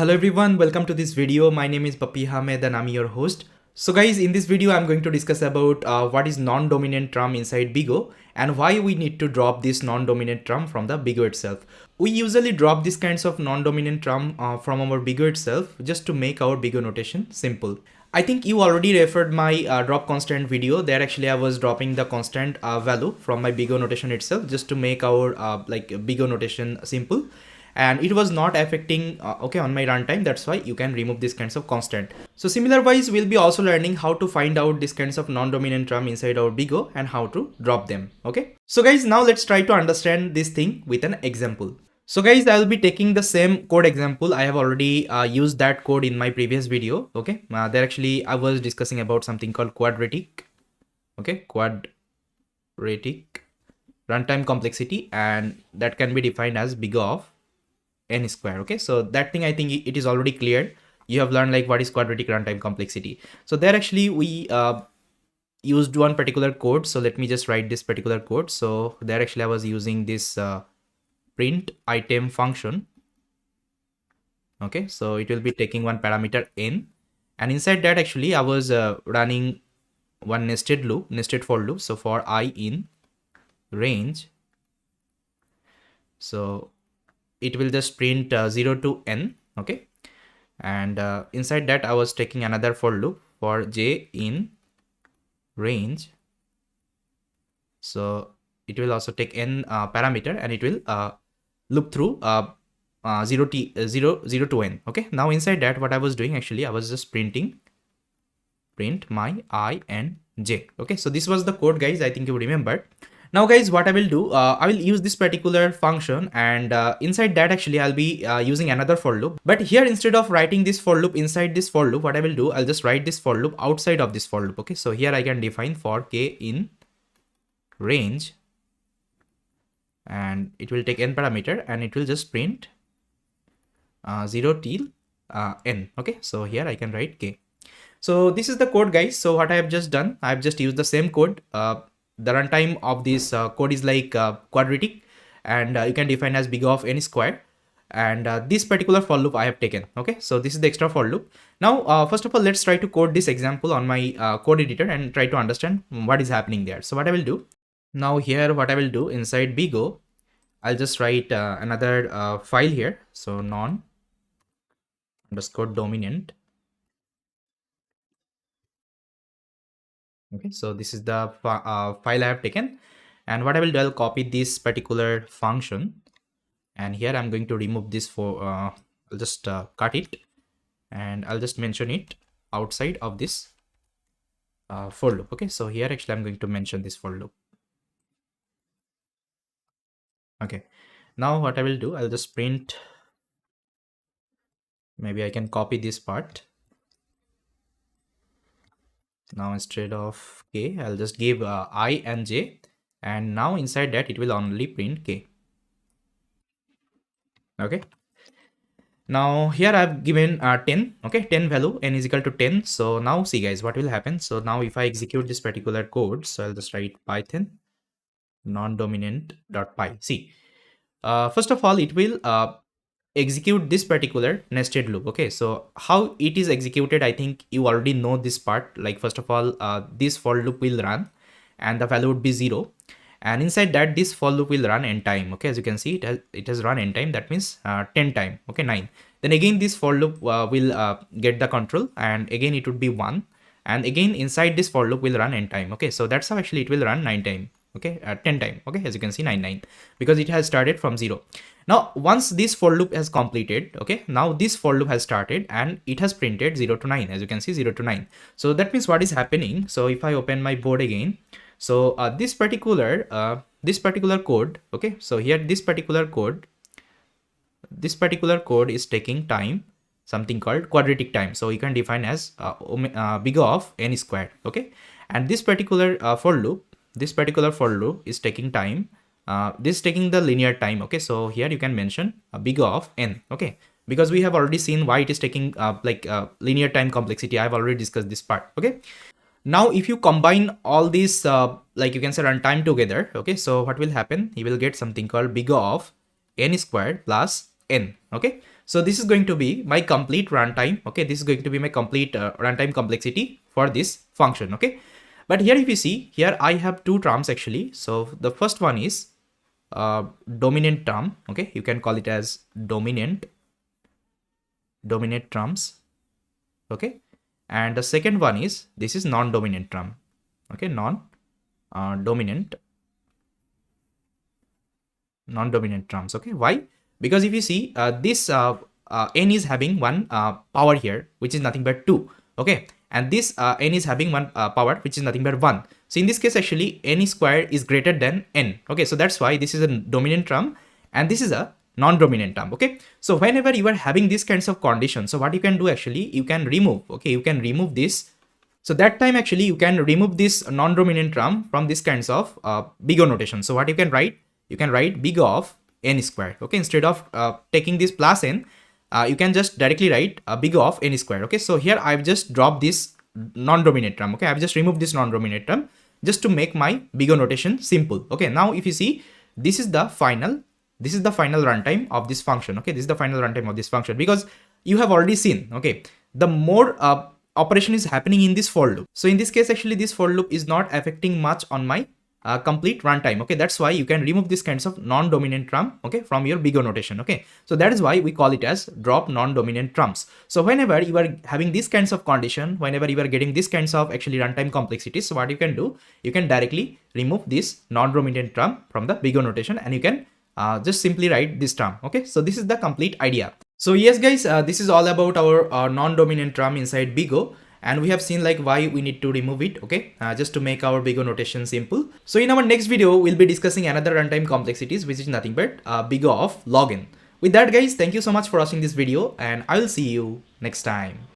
Hello everyone, welcome to this video. My name is Papi Hamed and I'm your host. So guys, in this video I'm going to discuss about what is non-dominant term inside BIGO and why we need to drop this non-dominant term from the BIGO itself. We usually drop these kinds of non-dominant term from our BIGO itself just to make our BIGO notation simple. I think you already referred my drop constant video. There actually I was dropping the constant value from my BIGO notation itself just to make our BIGO notation simple, and it was not affecting on my runtime. That's why you can remove these kinds of constant. So similar wise, we'll be also learning how to find out these kinds of non-dominant term inside our BIGO and how to drop them. Okay, so guys, now let's try to understand this thing with an example. So guys, I'll be taking the same code example. I have already used that code in my previous video. Okay, there actually I was discussing about something called quadratic. Okay, quadratic runtime complexity, and that can be defined as big of n square. Okay, so that thing I think it is already clear. You have learned like what is quadratic runtime complexity. So there actually we used one particular code. So let me just write this particular code. So there actually I was using this print item function. Okay, so it will be taking one parameter n, and inside that actually I was running one nested for loop. So for I in range, so it will just print 0 to n. Okay, and inside that I was taking another for loop for j in range, so it will also take n parameter, and it will loop through 0 to n. Okay, now inside that what I was doing actually, I was just print my I and j. Okay, so this was the code, guys. I think you remember. Now guys, what I will do, I will use this particular function, and inside that actually I'll be using another for loop. But here, instead of writing this for loop inside this for loop, what I will do, I'll just write this for loop outside of this for loop. Okay, so here I can define for k in range, and it will take n parameter, and it will just print 0 till n. Okay, so here I can write k. So this is the code, guys. So what I have just done, I have just used the same code. The runtime of this code is like quadratic, and you can define as big of n square, and this particular for loop I have taken. Okay, so this is the extra for loop. Now first of all, let's try to code this example on my code editor and try to understand what is happening there. So what I will do now, here what I will do inside BIGO, I'll just write another file here. So non underscore dominant. Okay, so this is the file I have taken, and what I will do, I'll copy this particular function, and here I'm going to remove this for I'll just cut it, and I'll just mention it outside of this for loop. Okay, so here actually I'm going to mention this for loop. Okay, now what I will do, I'll just print, maybe I can copy this part. Now instead of k, I'll just give I and j, and now inside that it will only print k. Okay, now here I've given 10. Okay, 10 value, n is equal to 10. So now see guys, what will happen. So now if I execute this particular code, so I'll just write python non-dominant.py. See, first of all, it will execute this particular nested loop. Okay, so how it is executed, I think you already know this part. Like first of all, this for loop will run, and the value would be 0, and inside that this for loop will run n time. Okay, as you can see, it has run n time. That means 10 time. Okay, 9. Then again this for loop will get the control, and again it would be 1, and again inside this for loop will run n time. Okay, so that's how actually it will run 9 time. Okay, 10 time. Okay, as you can see, 9 because it has started from 0. Now once this for loop has completed, okay, now this for loop has started and it has printed 0 to 9. As you can see, 0 to 9. So that means what is happening. So if I open my board again, so this particular code, okay, so here this particular code is taking time, something called quadratic time. So you can define as big of n squared. Okay, and this particular for loop is taking time. This is taking the linear time. Okay, so here you can mention big of n. Okay, because we have already seen why it is taking linear time complexity. I have already discussed this part. Okay, now if you combine all these like you can say runtime together, okay, so what will happen, you will get something called big of n squared plus n. Okay, so this is going to be my complete runtime. Okay, this is going to be my complete runtime complexity for this function. Okay, but here if you see, here I have two terms actually. So the first one is dominant term. Okay, you can call it as dominant terms. Okay, and the second one is, this is non-dominant term. Okay, non-dominant terms. Okay, why? Because if you see, this n is having one power here, which is nothing but 2. Okay, and this n is having one power, which is nothing but 1. So in this case, actually n square is greater than n. Okay, so that's why this is a dominant term and this is a non-dominant term. Okay, so whenever you are having these kinds of conditions, so what you can do actually, you can remove. Okay, you can remove this. So that time actually you can remove this non-dominant term from this kinds of big O notation. So what you can write? You can write big O of n square. Okay, instead of taking this plus n, you can just directly write big O of n square. Okay, so here I've just dropped this non-dominant term. Okay, I've just removed this non-dominant term just to make my big O notation simple. Okay, now if you see, this is the final runtime of this function. Okay, this is the final runtime of this function, because you have already seen, okay, the more operation is happening in this for loop. So in this case, actually this for loop is not affecting much on my complete runtime. Okay, that's why you can remove this kinds of non-dominant term, okay, from your big O notation. Okay, so that is why we call it as drop non-dominant terms. So whenever you are having these kinds of condition, whenever you are getting these kinds of actually runtime complexities, so what you can do, you can directly remove this non-dominant term from the big O notation and you can just simply write this term. Okay, so this is the complete idea. So yes guys, this is all about our non-dominant term inside big O, and we have seen like why we need to remove it. Okay, just to make our big O notation simple. So in our next video, we'll be discussing another runtime complexities, which is nothing but big O of log n. With that guys, thank you so much for watching this video and I will see you next time.